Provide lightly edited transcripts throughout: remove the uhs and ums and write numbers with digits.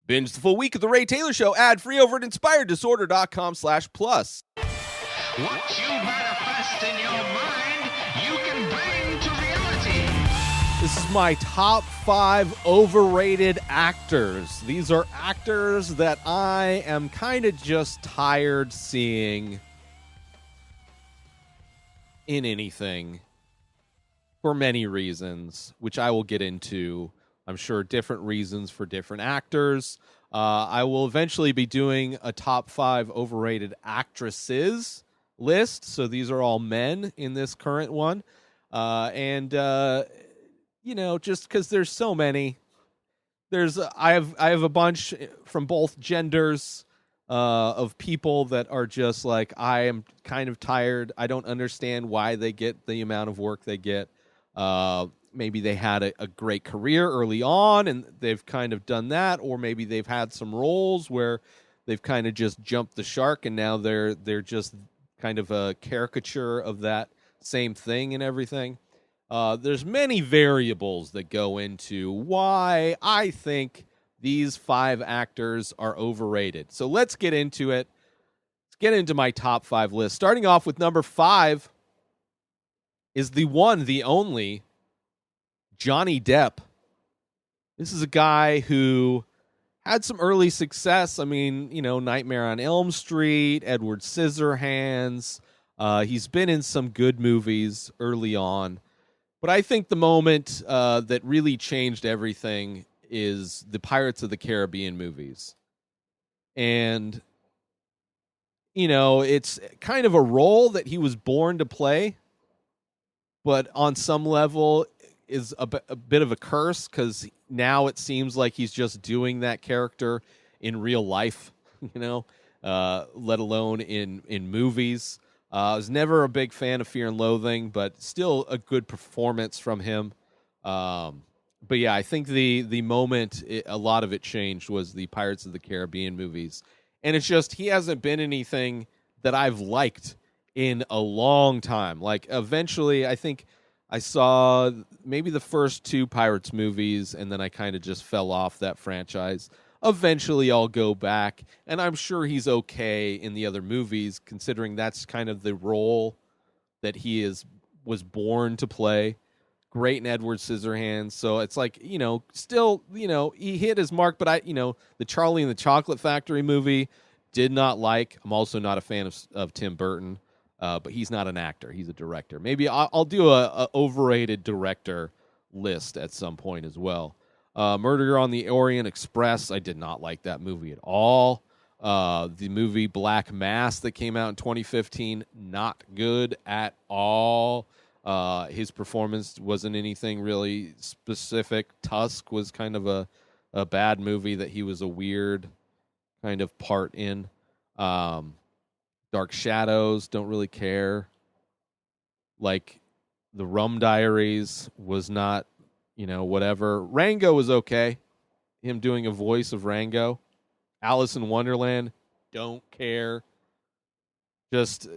Binge the full week of The Ray Taylor Show, ad-free over at inspireddisorder.com/plus. What you manifest in your mind, you can bring to reality. This is my top 5 overrated actors. These are actors that I am kind of just tired seeing in anything for many reasons, which I will get into. I'm sure different reasons for different actors. I will eventually be doing a top 5 overrated actresses list. So these are all men in this current one. Just because there's so many, I have a bunch from both genders of people that are just like, I am kind of tired. I don't understand why they get the amount of work they get. Maybe they had a great career early on and they've kind of done that, or maybe they've had some roles where they've kind of just jumped the shark and now they're just kind of a caricature of that same thing and everything. There's many variables that go into why I think these 5 actors are overrated. So let's get into it. Let's get into my top 5 list. Starting off with number 5 is the one, the only, Johnny Depp. This is a guy who had some early success. I mean, Nightmare on Elm Street, Edward Scissorhands. He's been in some good movies early on. But I think the moment that really changed everything is the Pirates of the Caribbean movies. And, it's kind of a role that he was born to play, but on some level is a bit of a curse because now it seems like he's just doing that character in real life, let alone in movies. I was never a big fan of Fear and Loathing, but still a good performance from him. But yeah, I think the moment a lot of it changed was the Pirates of the Caribbean movies. And it's just, he hasn't been anything that I've liked in a long time. Like, eventually, I think I saw maybe the first 2 Pirates movies, and then I kind of just fell off that franchise. Eventually, I'll go back, and I'm sure he's okay in the other movies, considering that's kind of the role that he was born to play. Great in Edward Scissorhands, so it's like, still, he hit his mark, but the Charlie and the Chocolate Factory movie, did not like. I'm also not a fan of Tim Burton. But he's not an actor. He's a director. Maybe I'll do a overrated director list at some point as well. Murder on the Orient Express. I did not like that movie at all. The movie Black Mass that came out in 2015, not good at all. His performance wasn't anything really specific. Tusk was kind of a bad movie that he was a weird kind of part in. Dark Shadows, don't really care. Like, the Rum Diaries was not, whatever. Rango was okay. Him doing a voice of Rango. Alice in Wonderland, don't care. He's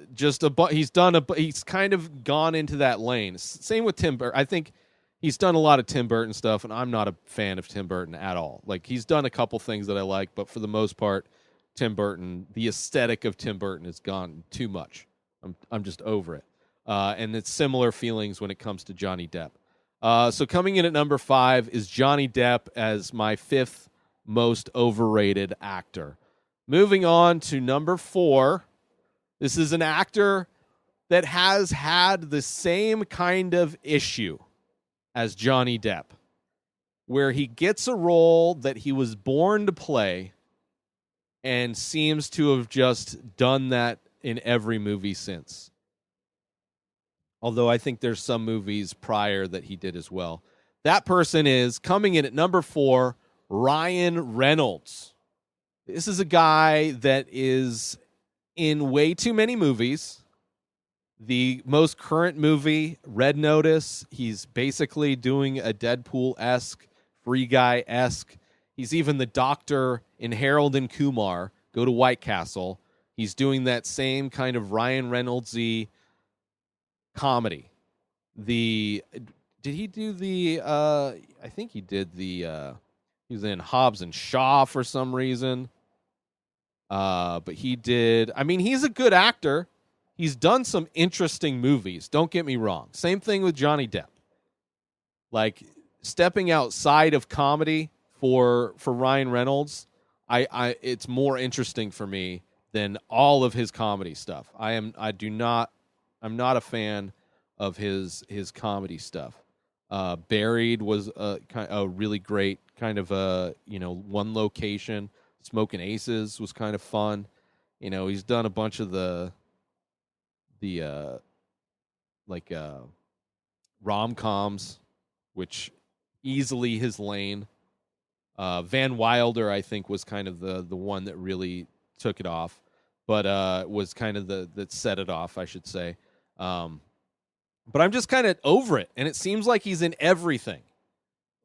kind of gone into that lane. Same with Tim Burton. I think he's done a lot of Tim Burton stuff, and I'm not a fan of Tim Burton at all. Like, he's done a couple things that I like, but for the most part, Tim Burton, the aesthetic of Tim Burton has gone too much. I'm just over it. And it's similar feelings when it comes to Johnny Depp. So coming in at number 5 is Johnny Depp as my 5th most overrated actor. Moving on to number 4. This is an actor that has had the same kind of issue as Johnny Depp, where he gets a role that he was born to play and seems to have just done that in every movie since. Although I think there's some movies prior that he did as well. That person is, coming in at number 4, Ryan Reynolds. This is a guy that is in way too many movies. The most current movie, Red Notice, he's basically doing a Deadpool-esque, Free Guy-esque. He's even the doctor in Harold and Kumar, Go to White Castle. He's doing that same kind of Ryan Reynolds-y comedy. Did he do the I think he did the He's in Hobbs and Shaw for some reason. But he did. I mean, he's a good actor. He's done some interesting movies. Don't get me wrong. Same thing with Johnny Depp. Like stepping outside of comedy for Ryan Reynolds, it's more interesting for me than all of his comedy stuff. I'm not a fan of his comedy stuff. Buried was a really great kind of one location. Smoking Aces was kind of fun. He's done a bunch of the rom-coms, which easily his lane. Van Wilder, I think, was kind of the one that really took it off, but was kind of that set it off, I should say. But I'm just kind of over it, and it seems like he's in everything.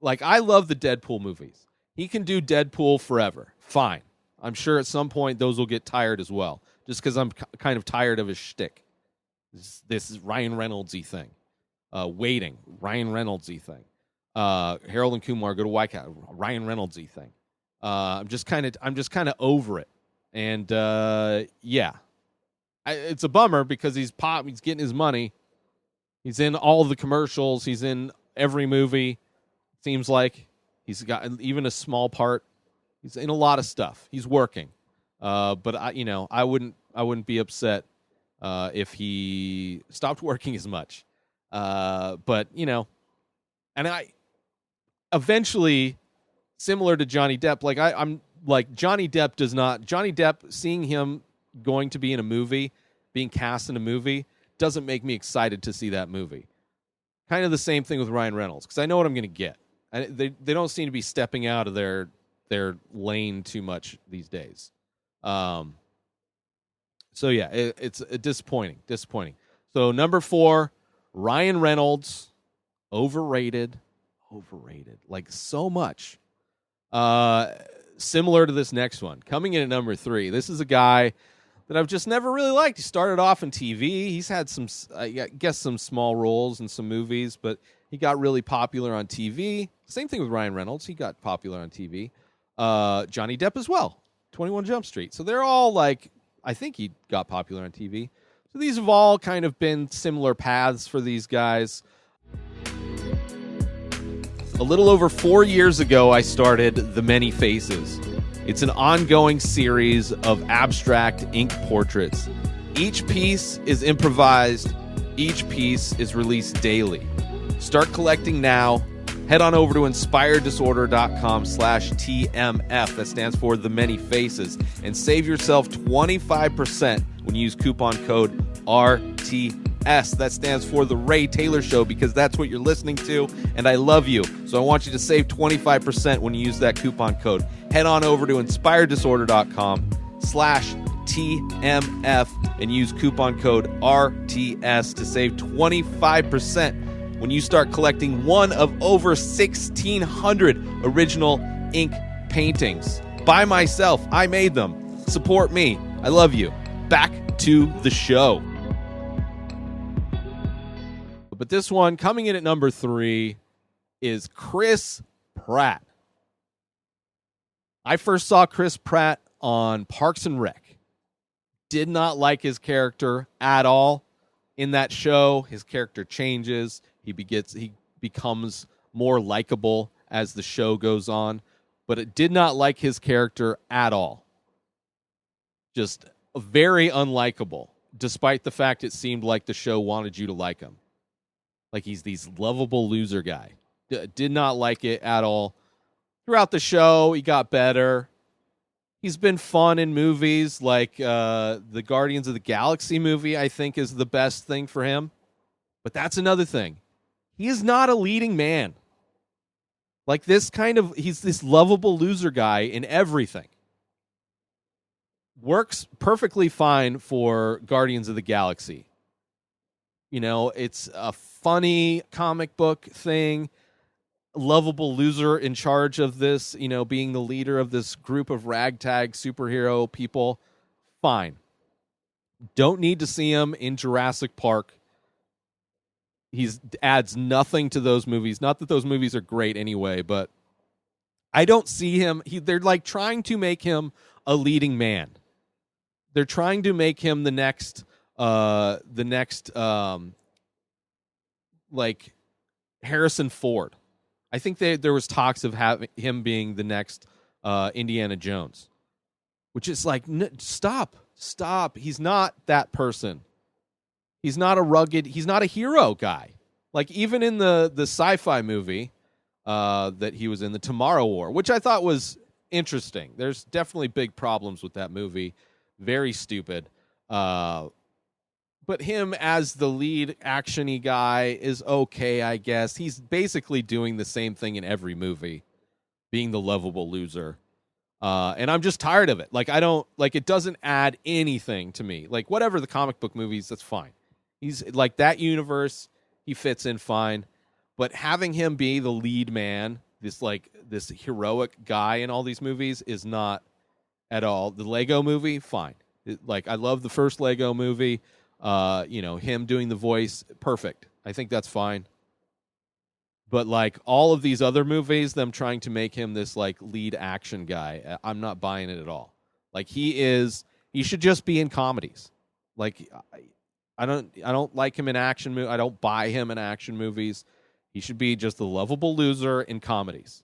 Like, I love the Deadpool movies. He can do Deadpool forever. Fine. I'm sure at some point those will get tired as well, just because I'm kind of tired of his shtick. This is Ryan Reynolds-y thing. Waiting, Ryan Reynolds-y thing. Harold and Kumar Go to White House, Ryan Reynolds-y thing. I'm just kind of over it, and it's a bummer because he's getting his money. He's in all the commercials. He's in every movie. Seems like he's got even a small part. He's in a lot of stuff. He's working, but I wouldn't be upset if he stopped working as much. But and I eventually, similar to Johnny Depp, like I'm like Johnny Depp, seeing him going to be in a movie, being cast in a movie, doesn't make me excited to see that movie. Kind of the same thing with Ryan Reynolds, because I know what I'm going to get. And they don't seem to be stepping out of their lane too much these days. So yeah, it's disappointing. So number 4, Ryan Reynolds, overrated, like so much. Similar to this next one, coming in at number 3. This is a guy that I've just never really liked. He started off in TV. He's had some, I guess, some small roles in some movies, but he got really popular on TV. Same thing with Ryan Reynolds. He got popular on TV. Johnny Depp as well. 21 Jump Street. So they're all like, I think he got popular on TV. So these have all kind of been similar paths for these guys. A little over 4 years ago, I started The Many Faces. It's an ongoing series of abstract ink portraits. Each piece is improvised. Each piece is released daily. Start collecting now. Head on over to inspireddisorder.com/TMF. That stands for The Many Faces. And save yourself 25% when you use coupon code RTS. That stands for The Ray Taylor Show, because that's what you're listening to, and I love you. So I want you to save 25% when you use that coupon code. Head on over to inspireddisorder.com/TMF and use coupon code RTS to save 25% when you start collecting one of over 1,600 original ink paintings. By myself, I made them. Support me. I love you. Back to the show. But this one, coming in at number 3, is Chris Pratt. I first saw Chris Pratt on Parks and Rec. Did not like his character at all in that show. His character changes. He becomes more likable as the show goes on, but it did not like his character at all. Just very unlikable, despite the fact it seemed like the show wanted you to like him. Like he's this lovable loser guy. Did not like it at all. Throughout the show, he got better. He's been fun in movies like the Guardians of the Galaxy movie, I think, is the best thing for him. But that's another thing. He is not a leading man. Like he's this lovable loser guy in everything. Works perfectly fine for Guardians of the Galaxy. It's a funny comic book thing. Lovable loser in charge of this, being the leader of this group of ragtag superhero people. Fine. Don't need to see him in Jurassic Park. He adds nothing to those movies. Not that those movies are great anyway, but I don't see him. They're like trying to make him a leading man. They're trying to make him the next like Harrison Ford. I think there was talks of having him being the next Indiana Jones, which is like, stop. He's not that person. He's not a hero guy. Like even in the sci-fi movie that he was in, the Tomorrow War, which I thought was interesting. There's definitely big problems with that movie. Very stupid. But him as the lead action-y guy is okay, I guess. He's basically doing the same thing in every movie, being the lovable loser. And I'm just tired of it. Like, it doesn't add anything to me. Like, whatever the comic book movies, that's fine. He's like that universe, he fits in fine. But having him be the lead man, this heroic guy in all these movies is not at all. The Lego movie, fine. I love the first Lego movie. Him doing the voice, perfect. I think that's fine. But like all of these other movies, them trying to make him this like lead action guy, I'm not buying it at all. Like he should just be in comedies. Like I don't like him in action I don't buy him in action movies. He should be just the lovable loser in comedies.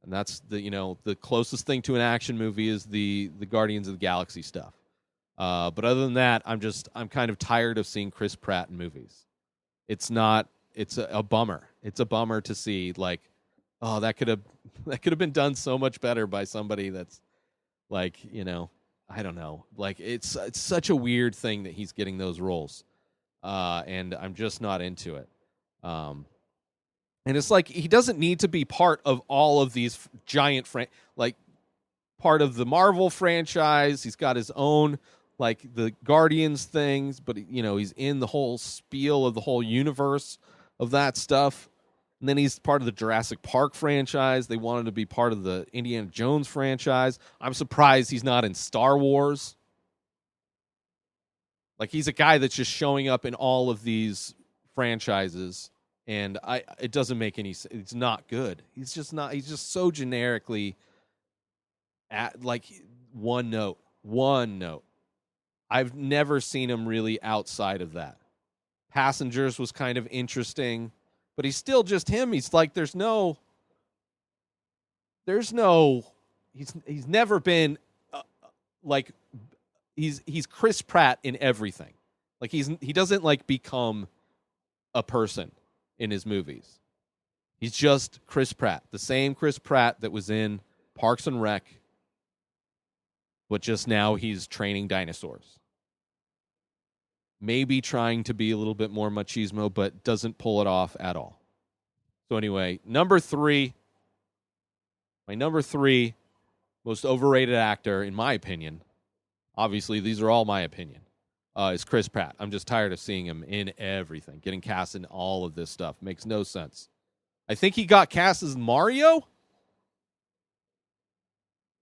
And that's the closest thing to an action movie is the Guardians of the Galaxy stuff. But other than that, I'm kind of tired of seeing Chris Pratt in movies. It's a bummer. It's a bummer to see like, oh, that could have been done so much better by somebody that's like, I don't know. Like it's such a weird thing that he's getting those roles. And I'm just not into it. And it's like he doesn't need to be part of all of these giant part of the Marvel franchise. He's got his own like the Guardians things, but he's in the whole spiel of the whole universe of that stuff. And then he's part of the Jurassic Park franchise. They wanted to be part of the Indiana Jones franchise. I'm surprised he's not in Star Wars. Like he's a guy that's just showing up in all of these franchises, and it doesn't make any sense. It's not good. He's just so generically at like one note. I've never seen him really outside of that. Passengers was kind of interesting, but he's still just him. He's like he's never been like he's Chris Pratt in everything. Like he doesn't like become a person in his movies. He's just Chris Pratt, the same Chris Pratt that was in Parks and Rec, but just now he's training dinosaurs. Maybe trying to be a little bit more machismo, but doesn't pull it off at all. So anyway, my number three most overrated actor, in my opinion, obviously these are all my opinion, is Chris Pratt. I'm just tired of seeing him in everything, getting cast in all of this stuff. Makes no sense. I think he got cast as Mario?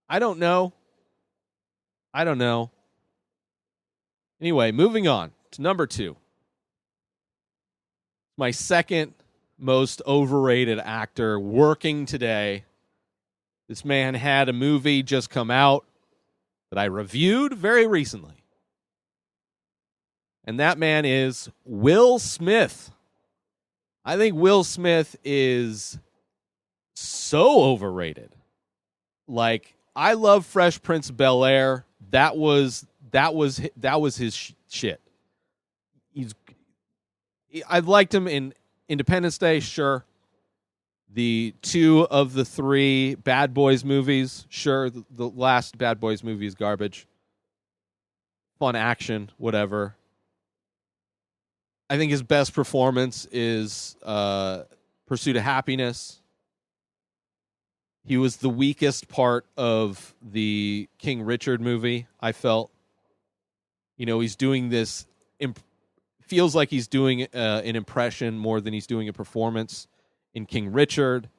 I don't know. Anyway, moving on to number 2. My second most overrated actor working today. This man had a movie just come out that I reviewed very recently. And that man is Will Smith. I think Will Smith is so overrated. Like, I love Fresh Prince of Bel-Air. That was his shit. I liked him in Independence Day, sure. The 2 of the 3 Bad Boys movies, sure. The last Bad Boys movie is garbage. Fun action, whatever. I think his best performance is Pursuit of Happiness. He was the weakest part of the King Richard movie, I felt. He's doing this... feels like he's doing an impression more than he's doing a performance in King Richard.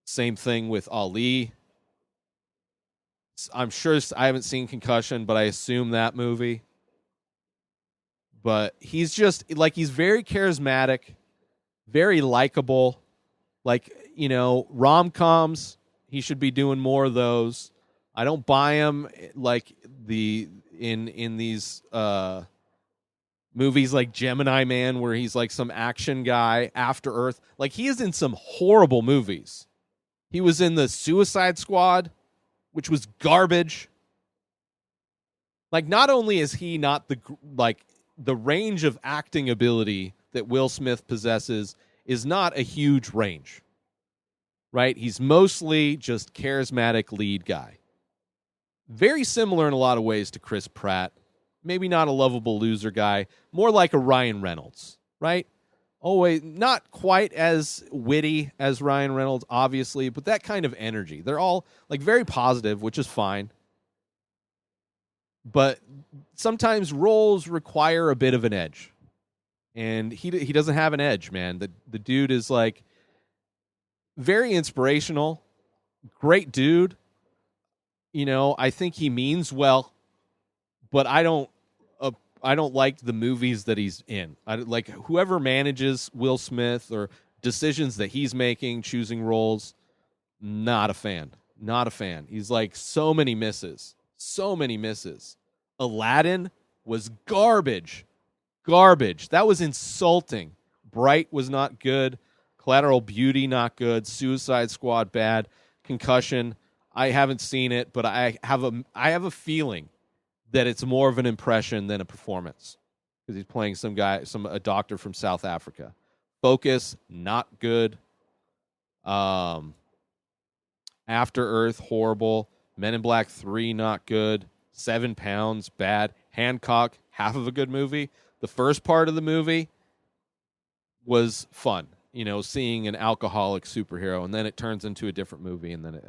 Same thing with Ali. I'm sure I haven't seen Concussion, but I assume that movie. But he's just like, he's very charismatic, very likable. Like, rom-coms, He should be doing more of those. I don't buy him like in these movies like Gemini Man, where he's like some action guy. After Earth, like he is in some horrible movies. He was in the Suicide Squad, which was garbage. Like, not only is he not the range of acting ability that Will Smith possesses is not a huge range, right? He's mostly just charismatic lead guy. Very similar in a lot of ways to Chris Pratt. Maybe not a lovable loser guy, more like a Ryan Reynolds, right? Always not quite as witty as Ryan Reynolds, obviously, but that kind of energy. They're all like very positive, which is fine. But sometimes roles require a bit of an edge. And he doesn't have an edge, man. The dude is like very inspirational, great dude. You know, I think he means well, but I don't like the movies that he's in. I like whoever manages Will Smith or decisions that he's making, choosing roles. Not a fan. Not a fan. He's like so many misses. So many misses. Aladdin was garbage. Garbage. That was insulting. Bright was not good. Collateral Beauty not good. Suicide Squad bad. Concussion. I haven't seen it, but I have a feeling that it's more of an impression than a performance because he's playing a doctor from South Africa. Focus not good. After Earth horrible. Men in Black 3 not good. 7 Pounds bad. Hancock half of a good movie. The first part of the movie was fun, you know, seeing an alcoholic superhero, and then it turns into a different movie, and then it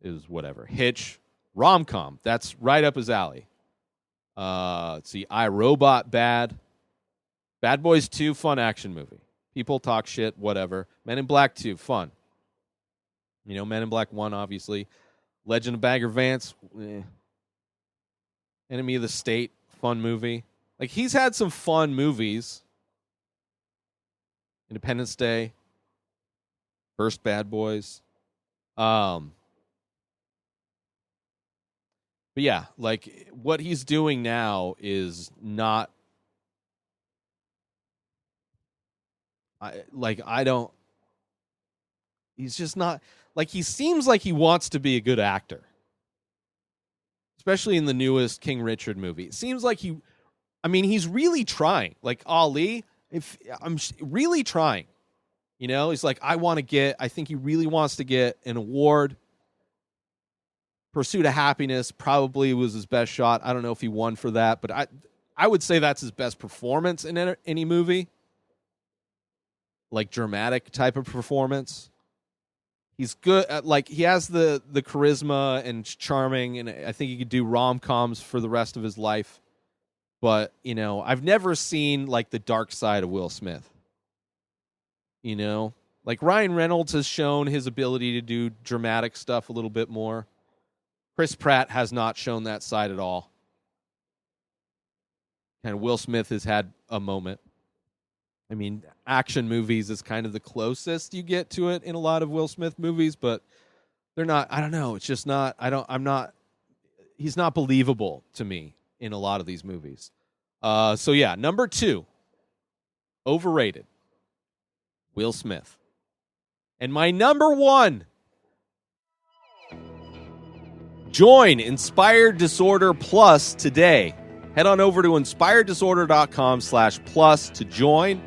was whatever. Hitch, rom-com, that's right up his alley. Let's see, iRobot bad. Bad Boys 2, fun action movie. People talk shit, whatever. Men in Black 2, fun. You know, Men in Black 1, obviously. Legend of Bagger Vance, Enemy of the State, fun movie. Like, he's had some fun movies. Independence Day. First Bad Boys. But yeah, like, what he's doing now is not... He's just not... Like, he seems like he wants to be a good actor. Especially in the newest King Richard movie. It seems like he's really trying. Like Ali, I'm really trying. You know, he's like, I think he really wants to get an award. Pursuit of Happiness probably was his best shot. I don't know if he won for that, but I would say that's his best performance in any movie. Like dramatic type of performance. He's good at, like, he has the charisma and charming, and I think he could do rom-coms for the rest of his life. But, you know, I've never seen, like, the dark side of Will Smith. You know? Like, Ryan Reynolds has shown his ability to do dramatic stuff a little bit more. Chris Pratt has not shown that side at all. And Will Smith has had a moment. I mean, action movies is kind of the closest you get to it in a lot of Will Smith movies, but they're not, I don't know, it's just not, he's not believable to me in a lot of these movies. So yeah, number 2, overrated, Will Smith. And my number 1, join Inspired Disorder Plus today. Head on over to inspireddisorder.com/plus to join.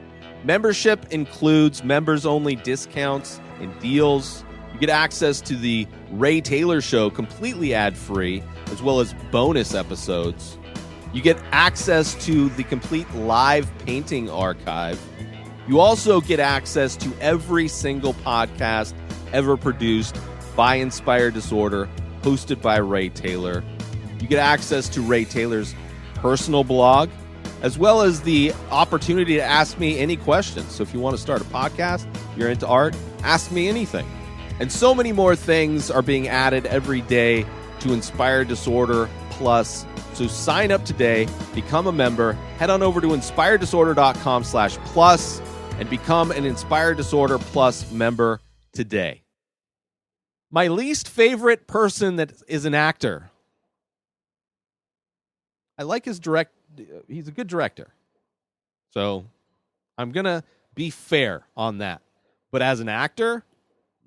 Membership includes members-only discounts and deals. You get access to the Ray Taylor Show completely ad-free, as well as bonus episodes. You get access to the complete live painting archive. You also get access to every single podcast ever produced by Inspired Disorder, hosted by Ray Taylor. You get access to Ray Taylor's personal blog, as well as the opportunity to ask me any questions. So if you want to start a podcast, you're into art, ask me anything. And so many more things are being added every day to Inspired Disorder Plus. So sign up today, become a member, head on over to inspireddisorder.com/plus and become an Inspired Disorder Plus member today. My least favorite person that is an actor. I like his he's a good director. So I'm going to be fair on that. But as an actor,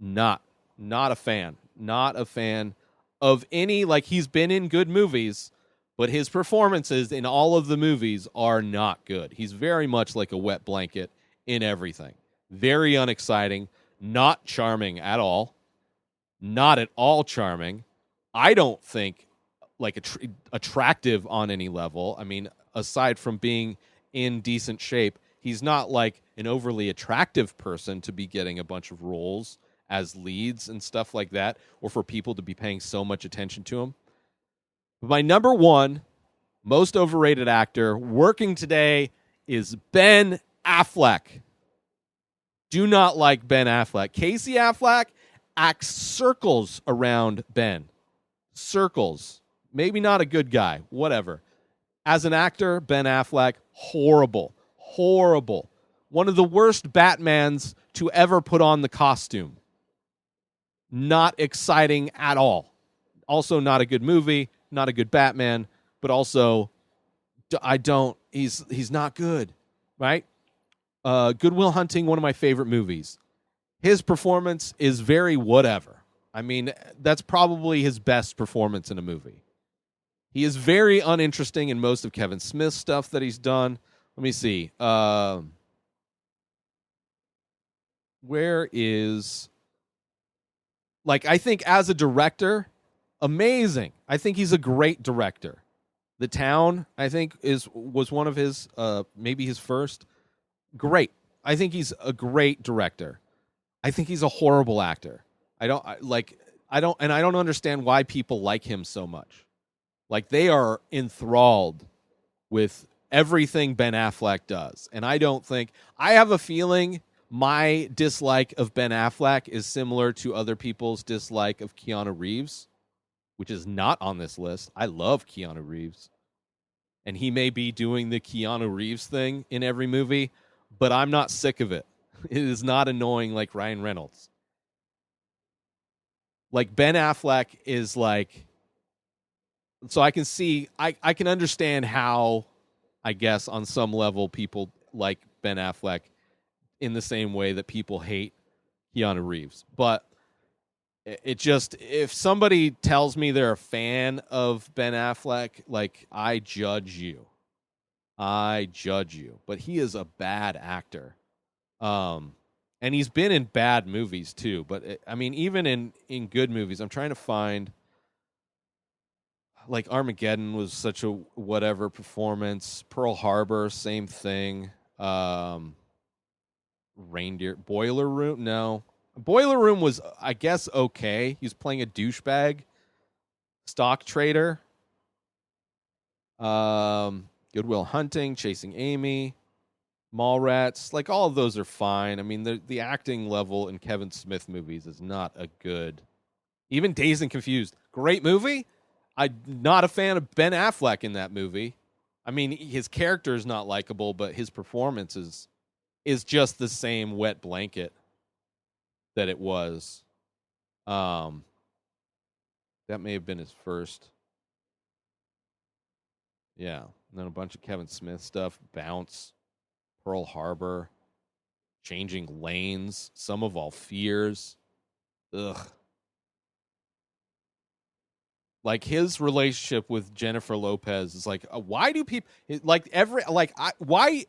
not a fan. Not a fan of any, like, he's been in good movies, but his performances in all of the movies are not good. He's very much like a wet blanket in everything. Very unexciting, not charming at all. Not at all charming. I don't think like attractive on any level. I mean, aside from being in decent shape, he's not like an overly attractive person to be getting a bunch of roles as leads and stuff like that, or for people to be paying so much attention to him. But my number one most overrated actor working today is Ben Affleck. Do not like Ben Affleck. Casey Affleck acts circles around Ben. Circles. Maybe not a good guy. Whatever. As an actor, Ben Affleck, horrible. Horrible. One of the worst Batmans to ever put on the costume. Not exciting at all. Also not a good movie, not a good Batman, but also he's not good, right? Good Will Hunting, one of my favorite movies. His performance is very whatever. I mean, that's probably his best performance in a movie. He is very uninteresting in most of Kevin Smith's stuff that he's done. Let me see. Where is... Like, I think as a director, amazing. I think he's a great director. The Town, I think, was one of his, maybe his first. Great. I think he's a great director. I think he's a horrible actor. I don't understand why people like him so much. Like, they are enthralled with everything Ben Affleck does. And I have a feeling my dislike of Ben Affleck is similar to other people's dislike of Keanu Reeves, which is not on this list. I love Keanu Reeves. And he may be doing the Keanu Reeves thing in every movie, but I'm not sick of it. It is not annoying like Ryan Reynolds. Like, Ben Affleck is like... So I can understand how, I guess, on some level, people like Ben Affleck in the same way that people hate Keanu Reeves. But it just, if somebody tells me they're a fan of Ben Affleck, like, I judge you. But he is a bad actor. And he's been in bad movies too. But even in good movies, I'm trying to find, like, Armageddon was such a whatever performance. Pearl Harbor, same thing. Reindeer. Boiler Room? No. Boiler Room was, I guess, okay. He was playing a douchebag. Stock trader. Good Will Hunting, Chasing Amy, Mallrats. Like, all of those are fine. I mean, the acting level in Kevin Smith movies is not a good... Even Dazed and Confused. Great movie. I'm not a fan of Ben Affleck in that movie. I mean, his character is not likable, but his performance is just the same wet blanket that it was. That may have been his first. Yeah. And then a bunch of Kevin Smith stuff. Bounce, Pearl Harbor, Changing Lanes, Some of All Fears. Ugh. Like, his relationship with Jennifer Lopez is like, why do people why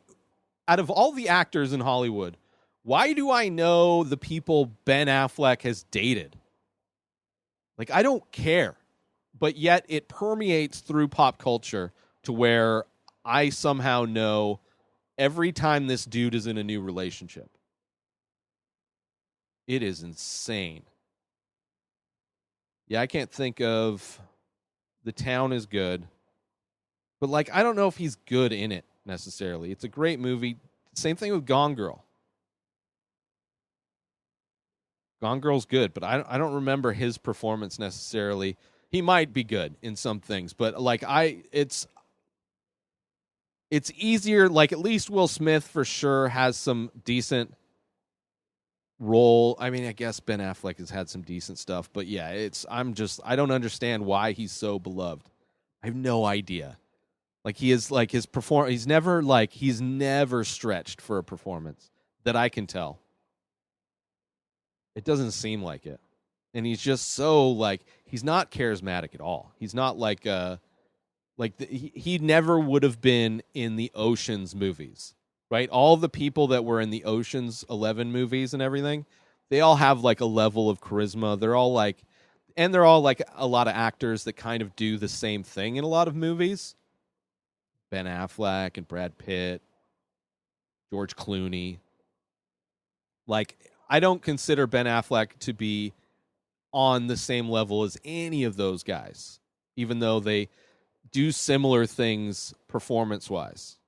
out of all the actors in Hollywood, why do I know the people Ben Affleck has dated? Like, I don't care. But yet it permeates through pop culture to where I somehow know every time this dude is in a new relationship. It is insane. Yeah, I can't think of... The Town is good. But, like, I don't know if he's good in it, necessarily. It's a great movie. Same thing with Gone Girl. Gone Girl's good, but I don't remember his performance necessarily. He might be good in some things, but, like, it's easier. Like, at least Will Smith for sure has some decent role. I mean, I guess Ben Affleck has had some decent stuff, but yeah, I don't understand why he's so beloved. I have no idea. Like he is like his perform. He's never stretched for a performance that I can tell. It doesn't seem like it, and he's just so like he's not charismatic at all. He's not he never would have been in the Ocean's movies, right? All the people that were in the Ocean's 11 movies and everything, they all have like a level of charisma. They're all like a lot of actors that kind of do the same thing in a lot of movies. Ben Affleck and Brad Pitt, George Clooney. Like, I don't consider Ben Affleck to be on the same level as any of those guys, even though they do similar things performance-wise.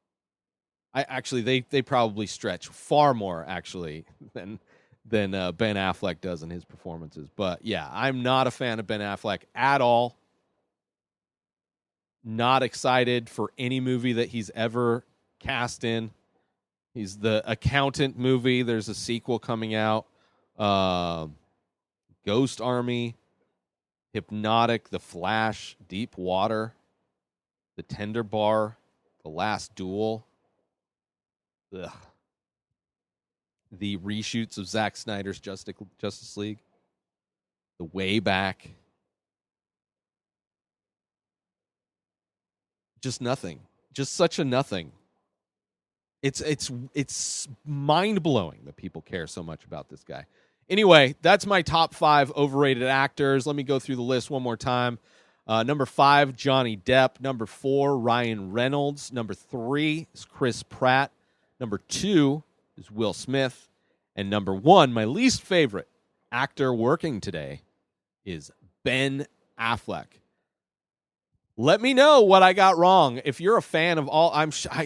They probably stretch far more actually than Ben Affleck does in his performances. But yeah, I'm not a fan of Ben Affleck at all. Not excited for any movie that he's ever cast in. He's the Accountant movie. There's a sequel coming out. Ghost Army, Hypnotic, The Flash, Deep Water, The Tender Bar, The Last Duel. Ugh. The reshoots of Zack Snyder's Justice League. The Way Back. Just nothing. Just such a nothing. It's mind-blowing that people care so much about this guy. Anyway, that's my top 5 overrated actors. Let me go through the list one more time. Number 5, Johnny Depp. Number 4, Ryan Reynolds. Number 3 is Chris Pratt. Number 2 is Will Smith. And number 1, my least favorite actor working today, is Ben Affleck. Let me know what I got wrong. If you're a fan of all,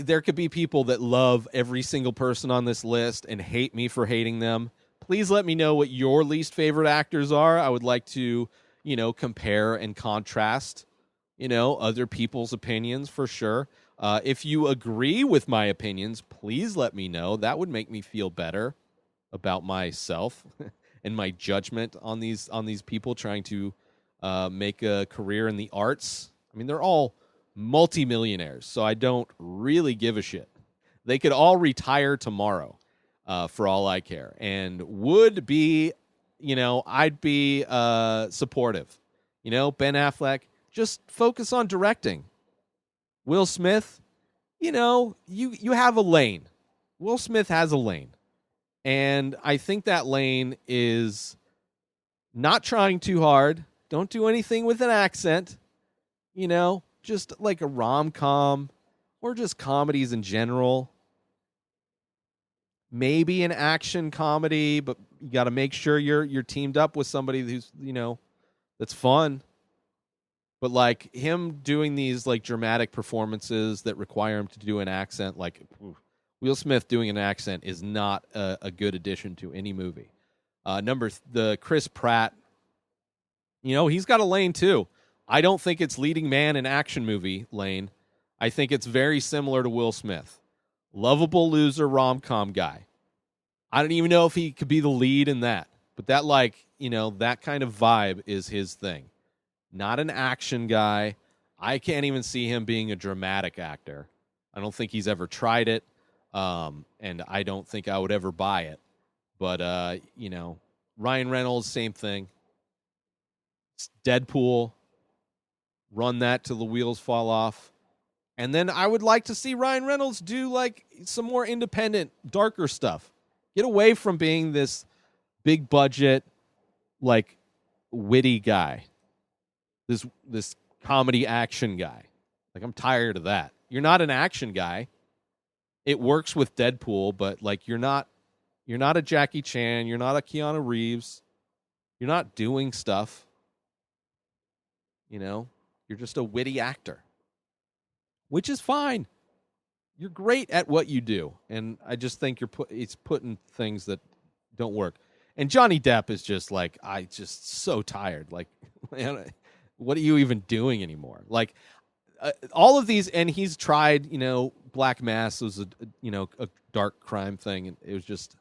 there could be people that love every single person on this list and hate me for hating them. Please let me know what your least favorite actors are. I would like to, compare and contrast, other people's opinions for sure. If you agree with my opinions, please let me know. That would make me feel better about myself and my judgment on these people trying to make a career in the arts. I mean, they're all multimillionaires, so I don't really give a shit. They could all retire tomorrow, for all I care, and would be, I'd be supportive. Ben Affleck, just focus on directing. Will Smith, you have a lane. Will Smith has a lane, and I think that lane is not trying too hard. Don't do anything with an accent. Just like a rom-com or just comedies in general. Maybe an action comedy, but you got to make sure you're teamed up with somebody who's, that's fun. But like him doing these like dramatic performances that require him to do an accent, like Will Smith doing an accent is not a good addition to any movie. The Chris Pratt, he's got a lane too. I don't think it's leading man in action movie lane. I think it's very similar to Will Smith. Lovable loser rom-com guy. I don't even know if he could be the lead in that. But that that kind of vibe is his thing. Not an action guy. I can't even see him being a dramatic actor. I don't think he's ever tried it. And I don't think I would ever buy it. But, Ryan Reynolds, same thing. It's Deadpool. Run that till the wheels fall off. And then I would like to see Ryan Reynolds do like some more independent, darker stuff. Get away from being this big budget, like witty guy. This comedy action guy. Like I'm tired of that. You're not an action guy. It works with Deadpool, but like you're not a Jackie Chan, you're not a Keanu Reeves. You're not doing stuff. You're just a witty actor, which is fine. You're great at what you do, and I just think it's putting things that don't work. And Johnny Depp is just like, just so tired. Like, man, what are you even doing anymore? Like, all of these, and he's tried. Black Mass was a dark crime thing, and it was just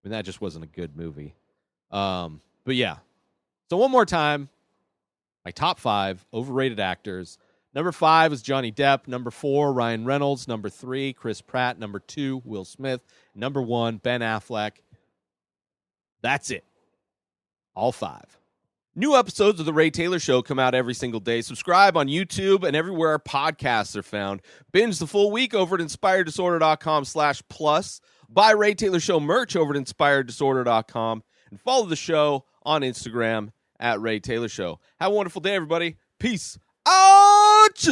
mean, that just wasn't a good movie. But yeah. So one more time, my top 5 overrated actors. Number 5 is Johnny Depp. Number 4, Ryan Reynolds. Number 3, Chris Pratt. Number 2, Will Smith. Number 1, Ben Affleck. That's it. All 5. New episodes of The Ray Taylor Show come out every single day. Subscribe on YouTube and everywhere our podcasts are found. Binge the full week over at inspireddisorder.com/plus. Buy Ray Taylor Show merch over at inspireddisorder.com. And follow the show on Instagram at Ray Taylor Show. Have a wonderful day, everybody. Peace out!